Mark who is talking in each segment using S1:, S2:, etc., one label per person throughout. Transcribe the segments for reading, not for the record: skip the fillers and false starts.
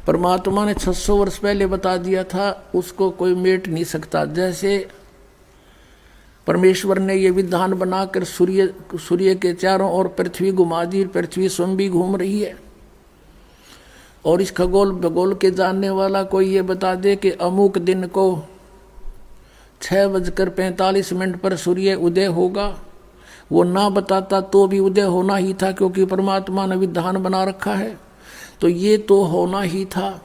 S1: परमात्मा ने 600 वर्ष पहले बता दिया था, उसको कोई मेट नहीं सकता। जैसे परमेश्वर ने ये विधान बनाकर सूर्य के चारों ओर पृथ्वी घुमा दी, पृथ्वी स्वयं भी घूम रही है। और इस खगोल भगोल के जानने वाला कोई ये बता दे कि अमुक दिन को 6:45 पर सूर्य उदय होगा, वो ना बताता तो भी उदय होना ही था, क्योंकि परमात्मा ने विधान बना रखा है। तो ये तो होना ही था,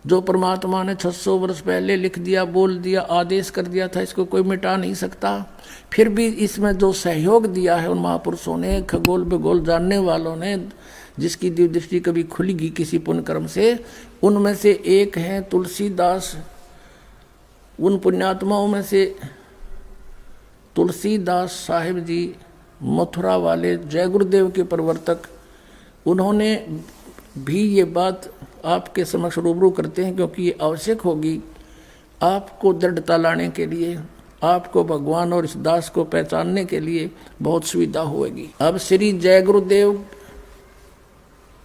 S1: जो परमात्मा ने 600 वर्ष पहले लिख दिया, बोल दिया, आदेश कर दिया था, इसको कोई मिटा नहीं सकता। फिर भी इसमें जो सहयोग दिया है उन महापुरुषों ने, खगोल भूगोल जानने वालों ने, जिसकी दिव्य दृष्टि कभी खुलेगी किसी पुण्य कर्म से, उनमें से एक हैं तुलसीदास। उन पुण्यात्माओं में से तुलसीदास साहिब जी, मथुरा वाले जय गुरुदेव के प्रवर्तक, उन्होंने भी ये बात आपके समक्ष रूबरू करते हैं, क्योंकि ये आवश्यक होगी आपको दृढ़ता लाने के लिए, आपको भगवान और इस दास को पहचानने के लिए बहुत सुविधा होगी। अब श्री जय गुरुदेव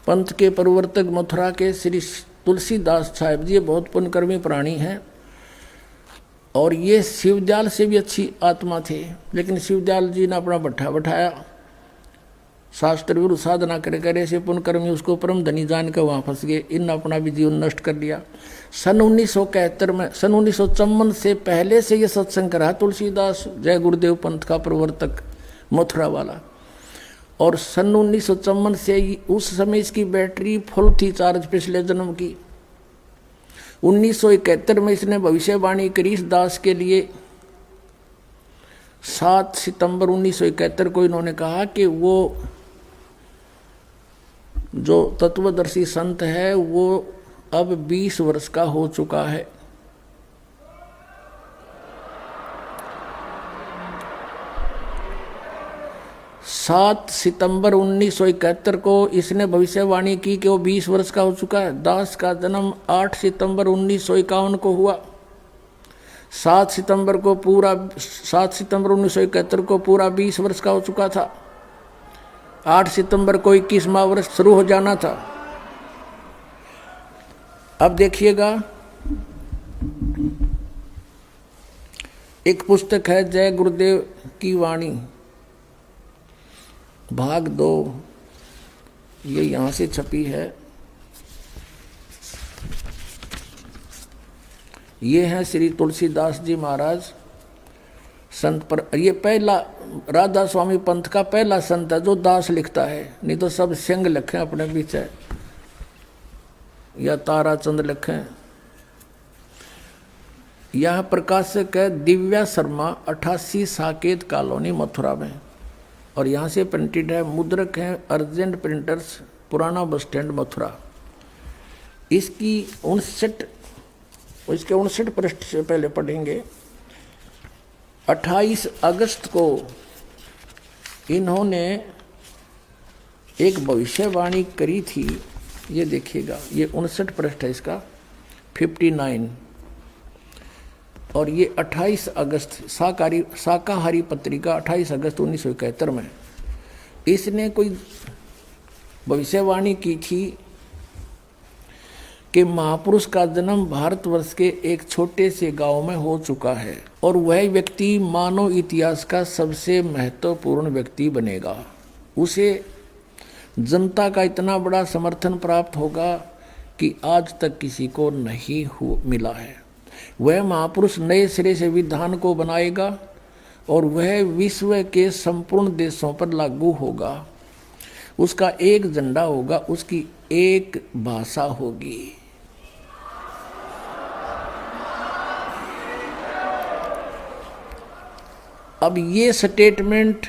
S1: पंथ के प्रवर्तक मथुरा के श्री तुलसीदास साहिब जी बहुत पुण्यकर्मी प्राणी हैं, और ये शिवदयाल से भी अच्छी आत्मा थे। लेकिन शिवदयाल जी ने अपना भट्ठा बैठाया, शास्त्र विरुद्ध साधना करे करे से पुण्यकर्मी उसको परम धनी जान कर वहाँ फंस गए। इन अपना भी जीवन नष्ट कर लिया। सन 1971 में, सन 1954 से पहले से ये सत्संग करा तुलसीदास जय गुरुदेव पंथ का प्रवर्तक मथुरा वाला। और सन 1954 से उस समय इसकी बैटरी फुल थी चार्ज पिछले जन्म की। 1971 में इसने भविष्यवाणी करी इस दास के लिए। 7 सितंबर 1971 को इन्होंने कहा कि वो जो तत्वदर्शी संत है वो अब 20 वर्ष का हो चुका है। सात सितंबर 1971 को इसने भविष्यवाणी की कि वो 20 वर्ष का हो चुका है। दास का जन्म 8 सितंबर 1951 को हुआ। 7 सितंबर 1971 को पूरा 20 वर्ष का हो चुका था। 8 सितंबर को 21वां वर्ष शुरू हो जाना था। अब देखिएगा, एक पुस्तक है जय गुरुदेव की वाणी भाग 2, ये यहाँ से छपी है। ये है श्री तुलसीदास जी महाराज संत पर। ये पहला राधा स्वामी पंथ का पहला संत है जो दास लिखता है, नहीं तो सब सिंह लिखे अपने बीच है या ताराचंद लिखे। यह प्रकाशक है दिव्या शर्मा, 88 साकेत कॉलोनी मथुरा में, और यहाँ से प्रिंटेड है। मुद्रक है अर्जेंट प्रिंटर्स, पुराना बस स्टैंड मथुरा। इसकी 59 पृष्ठ से पहले पढ़ेंगे। 28 अगस्त को इन्होंने एक भविष्यवाणी करी थी, ये देखिएगा, ये 59 पृष्ठ है इसका, 59। और ये 28 अगस्त शाकाहारी पत्रिका 28 अगस्त 1971 में इसने कोई भविष्यवाणी की थी कि महापुरुष का जन्म भारतवर्ष के एक छोटे से गांव में हो चुका है और वह व्यक्ति मानव इतिहास का सबसे महत्वपूर्ण व्यक्ति बनेगा। उसे जनता का इतना बड़ा समर्थन प्राप्त होगा कि आज तक किसी को नहीं मिला है। वह महापुरुष नए सिरे से विधान को बनाएगा और वह विश्व के संपूर्ण देशों पर लागू होगा। उसका एक झंडा होगा, उसकी एक भाषा होगी। अब ये स्टेटमेंट,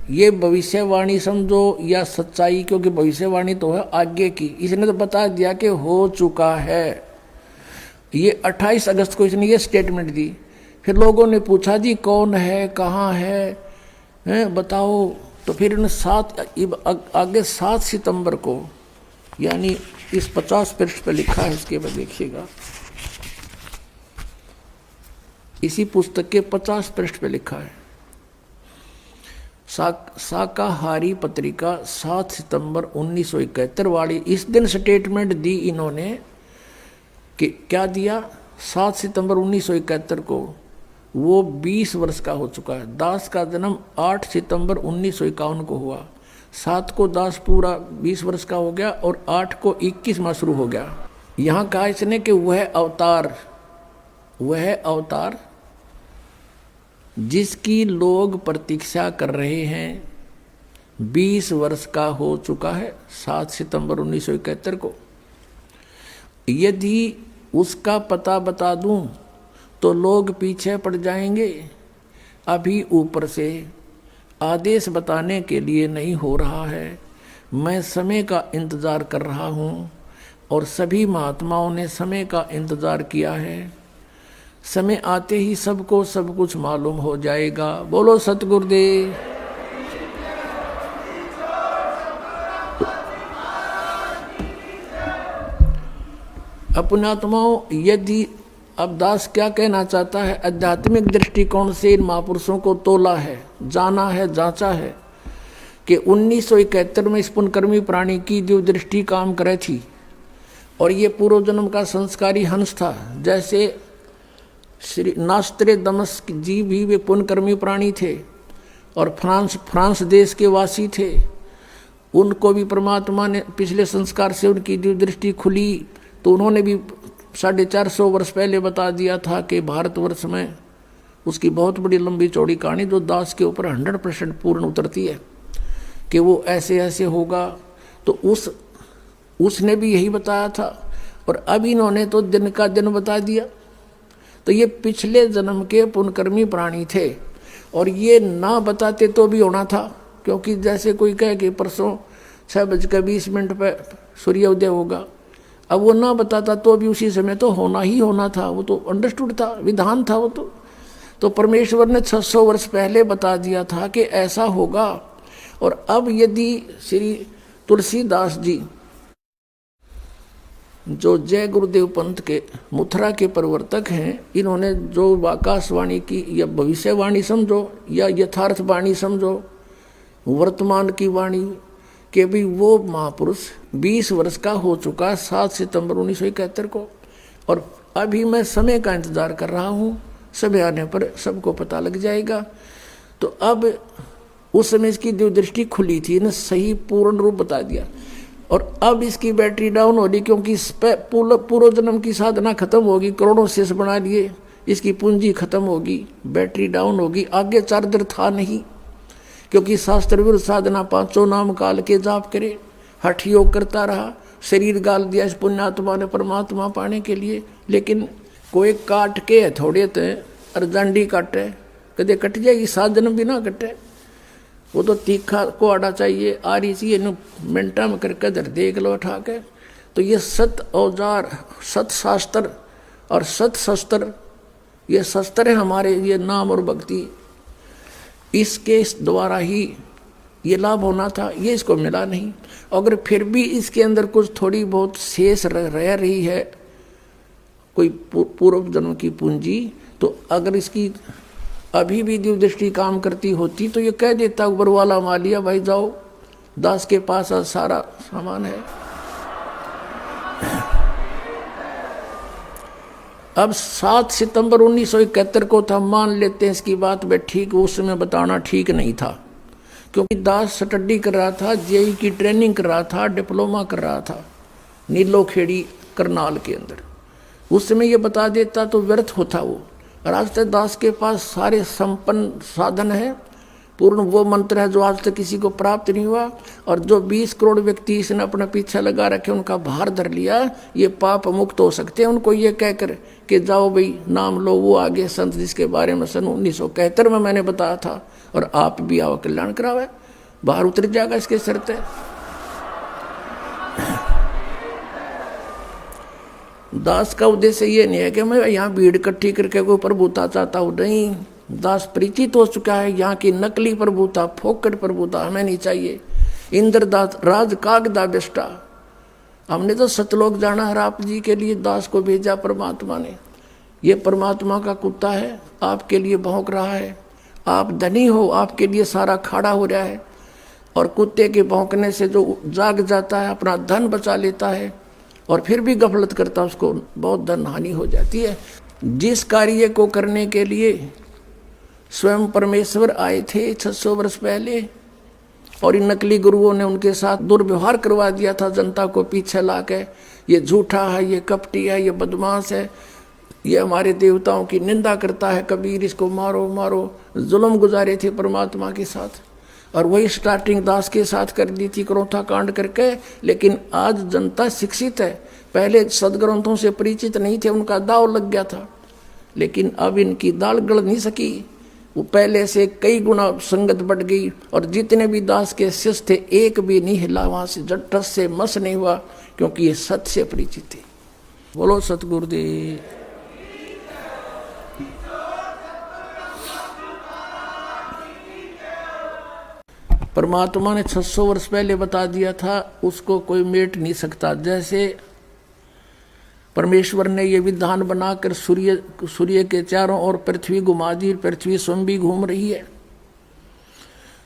S1: ये भविष्यवाणी समझो या सच्चाई, क्योंकि भविष्यवाणी तो है आगे की, इसने तो बता दिया कि हो चुका है। ये 28 अगस्त को इसने ये स्टेटमेंट दी। फिर लोगों ने पूछा जी कौन है, कहाँ है, बताओ। तो फिर इन्होंने आगे 7 सितंबर को, यानी इस 50 पृष्ठ पर लिखा है, इसके बाद देखिएगा, इसी पुस्तक के 50 पृष्ठ पे लिखा है। शाकाहारी पत्रिका 7 सितंबर 1971 वाली, इस दिन स्टेटमेंट दी इन्होंने कि क्या दिया, 7 सितंबर 1971 को वो 20 वर्ष का हो चुका है। दास का जन्म 8 सितंबर 1951 को हुआ। 7 को दास पूरा 20 वर्ष का हो गया और 8 को 21 माह शुरू हो गया। यहाँ कहा इसने कि वह अवतार जिसकी लोग प्रतीक्षा कर रहे हैं 20 वर्ष का हो चुका है 7 सितंबर 1971 को। यदि उसका पता बता दूं तो लोग पीछे पड़ जाएंगे। अभी ऊपर से आदेश बताने के लिए नहीं हो रहा है। मैं समय का इंतज़ार कर रहा हूँ और सभी महात्माओं ने समय का इंतज़ार किया है। समय आते ही सबको सब कुछ मालूम हो जाएगा। बोलो सतगुरुदेव। अपनात्माओं, यदि अब दास क्या कहना चाहता है, आध्यात्मिक दृष्टिकोण से इन महापुरुषों को तोला है, जाना है, जांचा है कि 1971 में इस पुण्यकर्मी प्राणी की जो दृष्टि काम करे थी और ये पूर्व जन्म का संस्कारी हंस था। जैसे श्री नास्त्रेदमस जी भी वे पुण्यकर्मी प्राणी थे और फ्रांस देश के वासी थे। उनको भी परमात्मा ने पिछले संस्कार से उनकी जो दृष्टि खुली तो उन्होंने भी 450 वर्ष पहले बता दिया था कि भारतवर्ष में उसकी बहुत बड़ी लंबी चौड़ी कहानी जो दास के ऊपर 100% पूर्ण उतरती है कि वो ऐसे ऐसे होगा। तो उसने भी यही बताया था और अब इन्होंने तो दिन का दिन बता दिया। तो ये पिछले जन्म के पुण्यकर्मी प्राणी थे और ये ना बताते तो भी होना था, क्योंकि जैसे कोई कहे कि परसों 6:20 पर सूर्योदय होगा, अब वो ना बताता तो भी उसी समय तो होना ही होना था। वो तो अंडरस्टूड था, विधान था वो तो परमेश्वर ने 600 वर्ष पहले बता दिया था कि ऐसा होगा। और अब यदि श्री तुलसीदास जी जो जय गुरुदेव पंथ के मथुरा के प्रवर्तक हैं, इन्होंने जो आकाशवाणी की या भविष्यवाणी समझो या यथार्थ वाणी समझो, वर्तमान की वाणी कि भी वो महापुरुष 20 वर्ष का हो चुका 7 सितंबर 1971 को और अभी मैं समय का इंतज़ार कर रहा हूँ। समय आने पर सबको पता लग जाएगा। तो अब उस समय इसकी जो दृष्टि खुली थी ना, सही पूर्ण रूप बता दिया। और अब इसकी बैटरी डाउन हो रही, क्योंकि पूर्व जन्म की साधना खत्म होगी, करोड़ों शेष बना लिए, इसकी पूंजी खत्म होगी, बैटरी डाउन होगी, आगे चार्जर था नहीं। क्योंकि शास्त्र विरुद्ध साधना 500 नाम काल के जाप करे, हठ योग करता रहा, शरीर गाल दिया इस पुण्यात्मा ने परमात्मा पाने के लिए। लेकिन कोई काट के थोड़े थे अर्जांडी काटे, कदे कट जाएगी, 7 जन्म भी ना कटे। वो तो तीखा को आड़ा चाहिए, आ रही चाहिए मिनटा में करके दर देख लो उठा के। तो ये सत औजार, सत शास्त्र और सत शस्त्र, ये शस्त्र है हमारे, ये नाम और भक्ति, इसके द्वारा ही ये लाभ होना था। ये इसको मिला नहीं। अगर फिर भी इसके अंदर कुछ थोड़ी बहुत शेष रह रही है, कोई पूर्व जन्म की पूंजी, तो अगर इसकी अभी भी दिव्य दृष्टि काम करती होती तो ये कह देता ऊपर वाला मालिया भाई जाओ, दास के पास सारा सामान है। अब 7 सितंबर 1971 को था, मान लेते हैं इसकी बात में ठीक, उस समय बताना ठीक नहीं था, क्योंकि दास स्टडी कर रहा था, जेई की ट्रेनिंग कर रहा था, डिप्लोमा कर रहा था नीलोखेड़ी करनाल के अंदर। उस समय ये बता देता तो व्यर्थ होता वो। और आज तक दास के पास सारे संपन्न साधन है, पूर्ण वो मंत्र है जो आज तक किसी को प्राप्त नहीं हुआ। और जो 20 करोड़ व्यक्ति इसने अपना पीछा लगा रखे, उनका भार धर लिया, ये पाप मुक्त हो सकते हैं। उनको ये कहकर कि जाओ भाई नाम लो, वो आगे संत जिसके बारे में सन 1971 में मैंने बताया था, और आप भी आओ कल्याण करावे, बाहर उतर जाएगा इसके शर्त है। दास का उद्देश्य ये नहीं है कि मैं यहाँ भीड़ इकट्ठी करके कोई प्रभुता चाहता हूँ, नहीं। दास परिचित हो चुका है यहाँ की नकली प्रभुता, फोकट प्रभुता हमें नहीं चाहिए। इंद्रदास राज कागदा बेस्टा, हमने तो सतलोक जाना है, आप जी के लिए दास को भेजा परमात्मा ने। ये परमात्मा का कुत्ता है, आपके लिए भौंक रहा है। आप धनी हो, आपके लिए सारा खाड़ा हो रहा है। और कुत्ते के भौंकने से जो जाग जाता है, अपना धन बचा लेता है, और फिर भी गफलत करता, उसको बहुत धन हानि हो जाती है। जिस कार्य को करने के लिए स्वयं परमेश्वर आए थे 600 वर्ष पहले, और इन नकली गुरुओं ने उनके साथ दुर्व्यवहार करवा दिया था, जनता को पीछे ला के, ये झूठा है, ये कपटी है, ये बदमाश है, ये हमारे देवताओं की निंदा करता है, कबीर इसको मारो मारो, जुल्म गुजारे थे परमात्मा के साथ। और वही स्टार्टिंग दास के साथ कर दी थी क्रोथा कांड करके। लेकिन आज जनता शिक्षित है, पहले सदग्रंथों से परिचित नहीं थे, उनका दाव लग गया था, लेकिन अब इनकी दाल गल नहीं सकी, वो पहले से कई गुना संगत बढ़ गई। और जितने भी दास के शिष्य थे एक भी नहीं हिला वहां से, टस से मस नहीं हुआ, क्योंकि ये सत्य से परिचित थे। बोलो सतगुरुदेव। परमात्मा ने 600 वर्ष पहले बता दिया था, उसको कोई मेट नहीं सकता। जैसे परमेश्वर ने ये विधान बनाकर सूर्य के चारों ओर पृथ्वी घुमा दी, पृथ्वी स्वयं भी घूम रही है।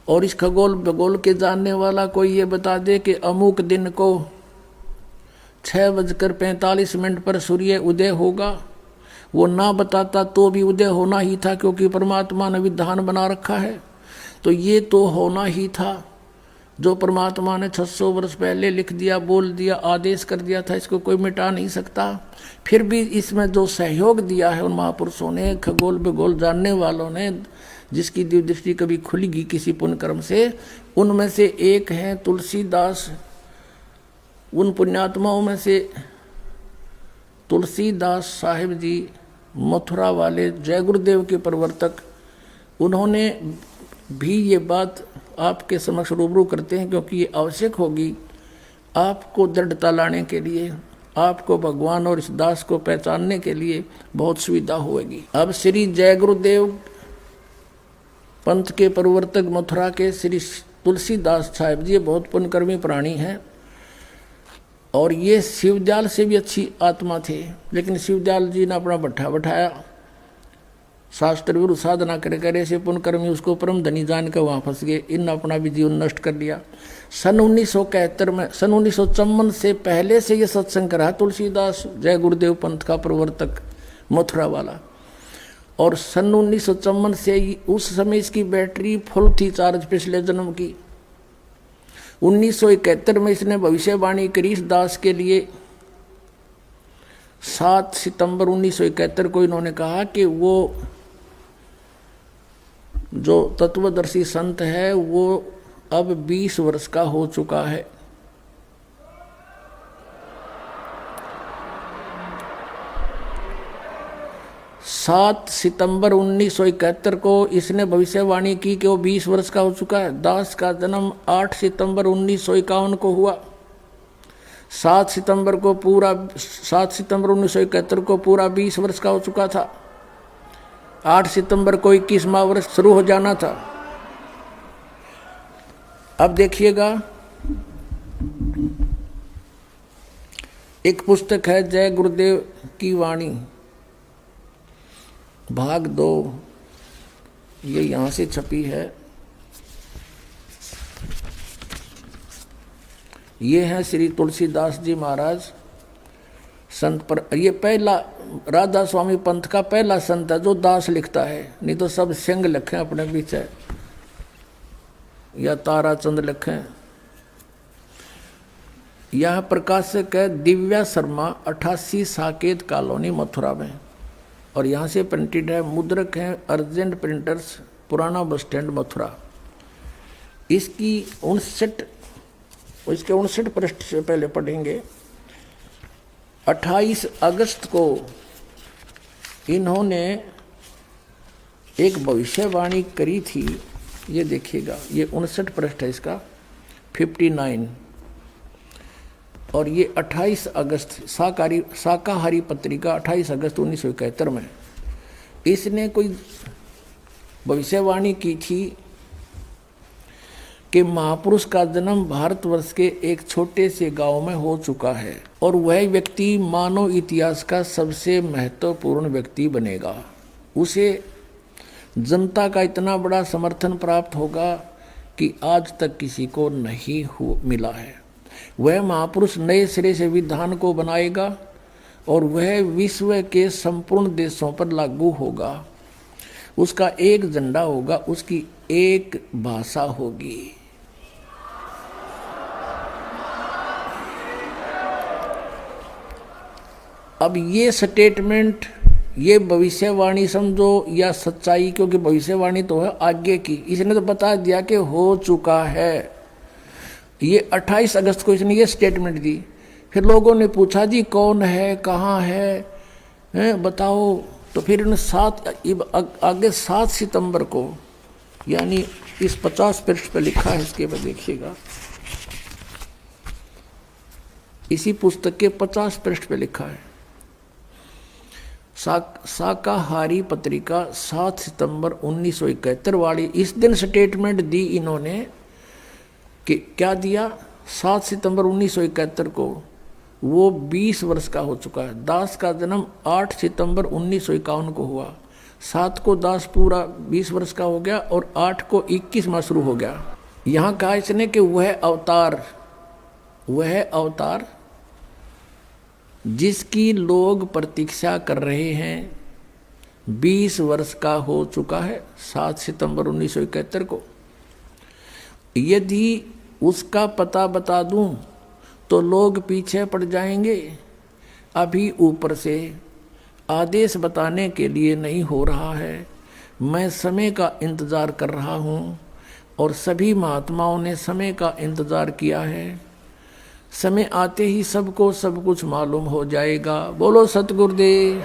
S1: और इस खगोल भूगोल के जानने वाला कोई ये बता दे कि अमुक दिन को 6:45 पर सूर्य उदय होगा, वो ना बताता तो भी उदय होना ही था, क्योंकि परमात्मा ने विधान बना रखा है। तो ये तो होना ही था, जो परमात्मा ने 600 वर्ष पहले लिख दिया, बोल दिया, आदेश कर दिया था, इसको कोई मिटा नहीं सकता। फिर भी इसमें जो सहयोग दिया है उन महापुरुषों ने, खगोल भूगोल जानने वालों ने, जिसकी दिव्य दृष्टि कभी खुलेगी किसी पुण्य कर्म से, उनमें से एक हैं तुलसीदास। उन पुण्यात्माओं में से तुलसीदास साहिब जी, मथुरा वाले जय गुरुदेव के प्रवर्तक, उन्होंने भी ये बात आपके समक्ष रूबरू करते हैं, क्योंकि ये आवश्यक होगी आपको दृढ़ता लाने के लिए, आपको भगवान और इस दास को पहचानने के लिए बहुत सुविधा होगी। अब श्री जय गुरुदेव पंथ के प्रवर्तक मथुरा के श्री तुलसीदास साहिब जी बहुत पुण्यकर्मी प्राणी हैं, और ये शिवदयाल से भी अच्छी आत्मा थे। लेकिन शिवदयाल जी ने अपना भट्ठा बैठाया, शास्त्र विरुद्ध साधना करे करे से पुण्यकर्मी उसको परम धनी जान कर वहाँ फंस गए। इन अपना भी जीवन नष्ट कर लिया। सन 1971 में, सन 1954 से पहले से ये सत्संग करा तुलसीदास जय गुरुदेव पंथ का प्रवर्तक मथुरा वाला। और सन 1954 से उस समय इसकी बैटरी फुल थी चार्ज पिछले जन्म की। 1971 में इसने भविष्यवाणी करी इस दास के लिए। 7 सितंबर 1971 को इन्होंने कहा कि वो जो तत्वदर्शी संत है वो अब 20 वर्ष का हो चुका है। सात सितंबर 1971 को इसने भविष्यवाणी की कि वो 20 वर्ष का हो चुका है। दास का जन्म 8 सितंबर 1951 को हुआ। 7 सितंबर 1971 को पूरा 20 वर्ष का हो चुका था। 8 सितंबर को 21वां वर्ष शुरू हो जाना था। अब देखिएगा, एक पुस्तक है जय गुरुदेव की वाणी भाग 2, ये यहाँ से छपी है। ये है श्री तुलसीदास जी महाराज संत पर। ये पहला राधा स्वामी पंथ का पहला संत है जो दास लिखता है, नहीं तो सब सिंह लिखे अपने पीछे या ताराचंद लिखे। यह प्रकाशक है दिव्या शर्मा, 88 साकेत कॉलोनी मथुरा में, और यहाँ से प्रिंटेड है। मुद्रक है अर्जेंट प्रिंटर्स, पुराना बस स्टैंड मथुरा। इसकी 59 पृष्ठ से पहले पढ़ेंगे। 28 अगस्त को इन्होंने एक भविष्यवाणी करी थी, ये देखिएगा, ये 59 पृष्ठ है इसका, 59, और ये 28 अगस्त शाकाहारी पत्रिका 28 अगस्त 1971 में इसने कोई भविष्यवाणी की थी कि महापुरुष का जन्म भारतवर्ष के एक छोटे से गांव में हो चुका है और वह व्यक्ति मानव इतिहास का सबसे महत्वपूर्ण व्यक्ति बनेगा। उसे जनता का इतना बड़ा समर्थन प्राप्त होगा कि आज तक किसी को नहीं मिला है। वह महापुरुष नए सिरे से विधान को बनाएगा और वह विश्व के संपूर्ण देशों पर लागू होगा। उसका एक झंडा होगा, उसकी एक भाषा होगी। अब ये स्टेटमेंट, ये भविष्यवाणी समझो या सच्चाई, क्योंकि भविष्यवाणी तो है आगे की। इसने तो बता दिया कि हो चुका है। ये 28 अगस्त को इसने ये स्टेटमेंट दी। फिर लोगों ने पूछा जी कौन है, कहाँ है, बताओ। तो फिर इन्होंने आगे 7 सितंबर को, यानी इस 50 पृष्ठ पर लिखा है, इसके बाद देखिएगा, इसी पुस्तक के 50 पृष्ठ पे लिखा है, शाकाहारी पत्रिका 7 सितंबर 1971 वाली। इस दिन स्टेटमेंट दी इन्होंने कि क्या दिया, 7 सितंबर 1971 को वो 20 वर्ष का हो चुका है। दास का जन्म 8 सितंबर 1951 को हुआ। 7 को दास पूरा 20 वर्ष का हो गया और 8 को 21 माह शुरू हो गया। यहाँ कहा इसने कि वह अवतार जिसकी लोग प्रतीक्षा कर रहे हैं 20 वर्ष का हो चुका है 7 सितंबर 1971 को। यदि उसका पता बता दूं तो लोग पीछे पड़ जाएंगे। अभी ऊपर से आदेश बताने के लिए नहीं हो रहा है। मैं समय का इंतज़ार कर रहा हूँ और सभी महात्माओं ने समय का इंतज़ार किया है। समय आते ही सबको सब कुछ मालूम हो जाएगा। बोलो सतगुरुदेव।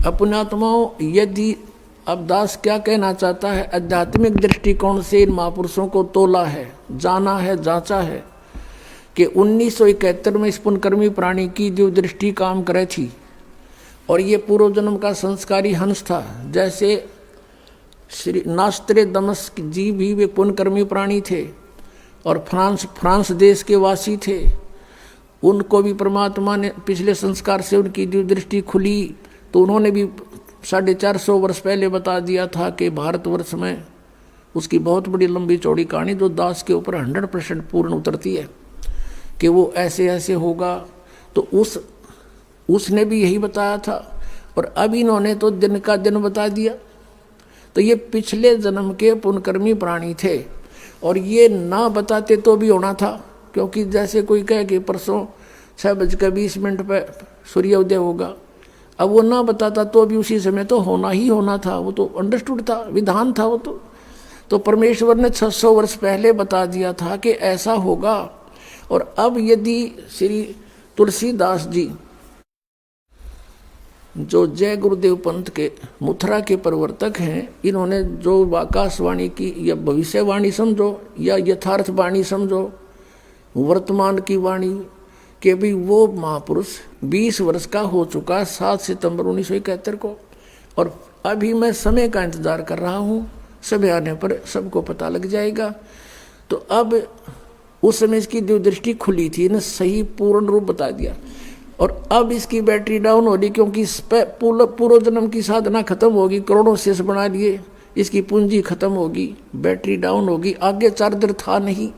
S1: अपनात्माओं, यदि अब दास क्या कहना चाहता है, आध्यात्मिक दृष्टिकोण से इन महापुरुषों को तोला है, जाना है, जांचा है कि 1971 में इस पुण्यकर्मी प्राणी की जो दृष्टि काम करे थी और ये पूर्व जन्म का संस्कारी हंस था। जैसे श्री नास्त्रेदमस जी भी वे पुण्यकर्मी प्राणी थे और फ्रांस देश के वासी थे। उनको भी परमात्मा ने पिछले संस्कार से उनकी जो दृष्टि खुली तो उन्होंने भी 450 वर्ष पहले बता दिया था कि भारतवर्ष में उसकी बहुत बड़ी लंबी चौड़ी कहानी जो दास के ऊपर 100% पूर्ण उतरती है कि वो ऐसे ऐसे होगा। तो उसने भी यही बताया था और अब इन्होंने तो दिन का दिन बता दिया। तो ये पिछले जन्म के पुण्यकर्मी प्राणी थे और ये ना बताते तो भी होना था, क्योंकि जैसे कोई कहे कि परसों 6:20 पर सूर्योदय होगा, अब वो ना बताता तो भी उसी समय तो होना ही होना था। वो तो अंडरस्टूड था, विधान था वो तो परमेश्वर ने 600 वर्ष पहले बता दिया था कि ऐसा होगा। और अब यदि श्री तुलसीदास जी जो जय गुरुदेव पंथ के मथुरा के प्रवर्तक हैं, इन्होंने जो आकाशवाणी की या भविष्यवाणी समझो या यथार्थ वाणी समझो, वर्तमान की वाणी कि भी वो महापुरुष 20 वर्ष का हो चुका 7 सितंबर 1971 को और अभी मैं समय का इंतज़ार कर रहा हूँ। समय आने पर सबको पता लग जाएगा। तो अब उस समय इसकी जो दृष्टि खुली थी ने सही पूर्ण रूप बता दिया और अब इसकी बैटरी डाउन हो रही, क्योंकि पूर्व जन्म की साधना खत्म होगी, करोड़ों शेष बना लिए, इसकी पूंजी खत्म होगी, बैटरी डाउन होगी। आगे चार्जर था नहीं,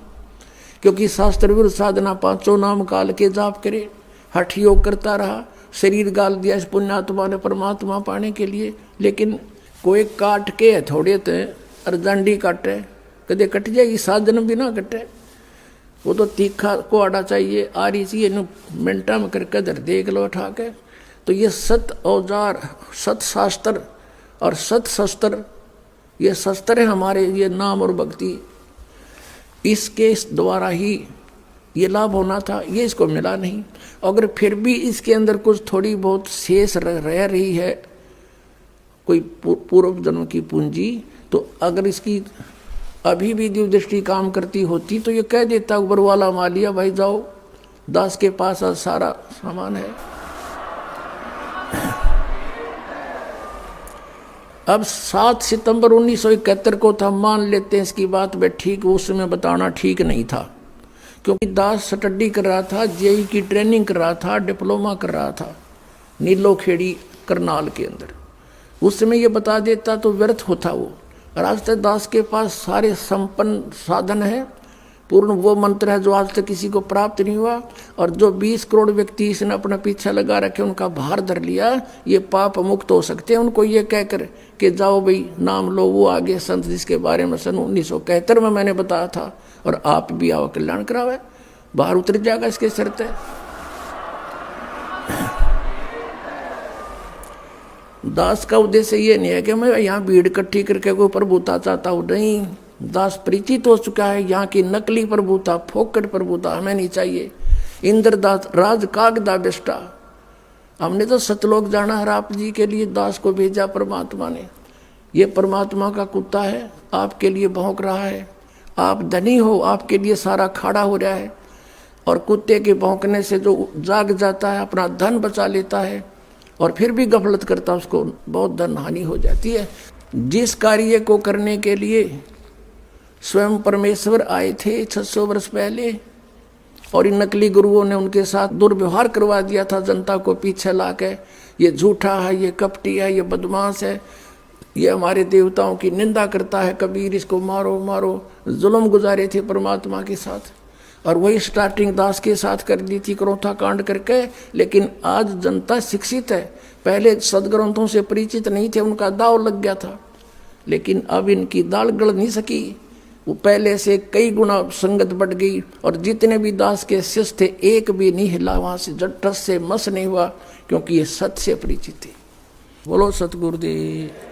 S1: क्योंकि शास्त्र विरुद्ध साधना 5 नाम काल के जाप करे, हठ योग करता रहा, शरीर गाल दिया इस पुण्यात्मा ने परमात्मा पाने के लिए। लेकिन कोई काट के थोड़े थे अर्जंडी काटे, कदे कट जाएगी, 7 जन्म भी ना कटे। वो तो तीखा को आड़ा चाहिए, आ रही चाहिए मिनटा में करके दर देख लो उठा के। तो ये सत औजार, सत शास्त्र और सत शस्त्र, ये शस्त्र है हमारे, ये नाम और भक्ति, इसके द्वारा ही ये लाभ होना था। ये इसको मिला नहीं। अगर फिर भी इसके अंदर कुछ थोड़ी बहुत शेष रह रही है, कोई पूर्व जन्म की पूंजी, तो अगर इसकी अभी भी दिव्य दृष्टि काम करती होती तो ये कह देता ऊपर वाला मालिया भाई जाओ, दास के पास सारा सामान है। अब 7 सितंबर 1971 को था, मान लेते हैं इसकी बात में ठीक, उस समय बताना ठीक नहीं था, क्योंकि दास स्टडी कर रहा था, जेई की ट्रेनिंग कर रहा था, डिप्लोमा कर रहा था नीलो खेड़ी करनाल के अंदर। उस समय ये बता देता तो व्यर्थ होता वो। और आज तक दास के पास सारे संपन्न साधन है, पूर्ण वो मंत्र है जो आज तक किसी को प्राप्त नहीं हुआ। और जो 20 करोड़ व्यक्ति इसने अपना पीछा लगा रखे, उनका भार धर लिया, ये पाप मुक्त हो सकते हैं। उनको ये कहकर कि जाओ भाई नाम लो, वो आगे संत जिसके बारे में सन 1971 में मैंने बताया था, और आप भी आओ कल्याण करावे, बाहर उतर जाएगा इसके शर्त है। दास का उद्देश्य ये नहीं है कि मैं यहाँ भीड़ इकट्ठी करके कोई प्रभुता चाहता हूँ, नहीं। दास परिचित हो चुका है यहाँ की नकली प्रभुता, फोकट प्रभुता हमें नहीं चाहिए। इंद्रदास राज कागदा बेष्टा, हमने तो सतलोक जाना है, आप जी के लिए दास को भेजा परमात्मा ने। ये परमात्मा का कुत्ता है, आपके लिए भौंक रहा है। आप धनी हो, आपके लिए सारा खाड़ा हो रहा है, और कुत्ते के भौंकने से जो जाग जाता है, अपना धन बचा लेता है और फिर भी गफलत करता, उसको बहुत धन हानि हो जाती है। जिस कार्य को करने के लिए स्वयं परमेश्वर आए थे 600 वर्ष पहले, और इन नकली गुरुओं ने उनके साथ दुर्व्यवहार करवा दिया था जनता को पीछे ला के, ये झूठा है, ये कपटी है, ये बदमाश है, ये हमारे देवताओं की निंदा करता है, कबीर इसको मारो मारो, जुल्म गुजारे थे परमात्मा के साथ। और वही स्टार्टिंग दास के साथ कर दी थी क्रोथा कांड करके। लेकिन आज जनता शिक्षित है, पहले सदग्रंथों से परिचित नहीं थे, उनका दाव लग गया था, लेकिन अब इनकी दाल गल नहीं सकी, वो पहले से कई गुना संगत बढ़ गई। और जितने भी दास के शिष्य थे, एक भी नहीं हिला वहां से, जट्टस से मस नहीं हुआ, क्योंकि ये सत्य से परिचित थे। बोलो सतगुरुदेव।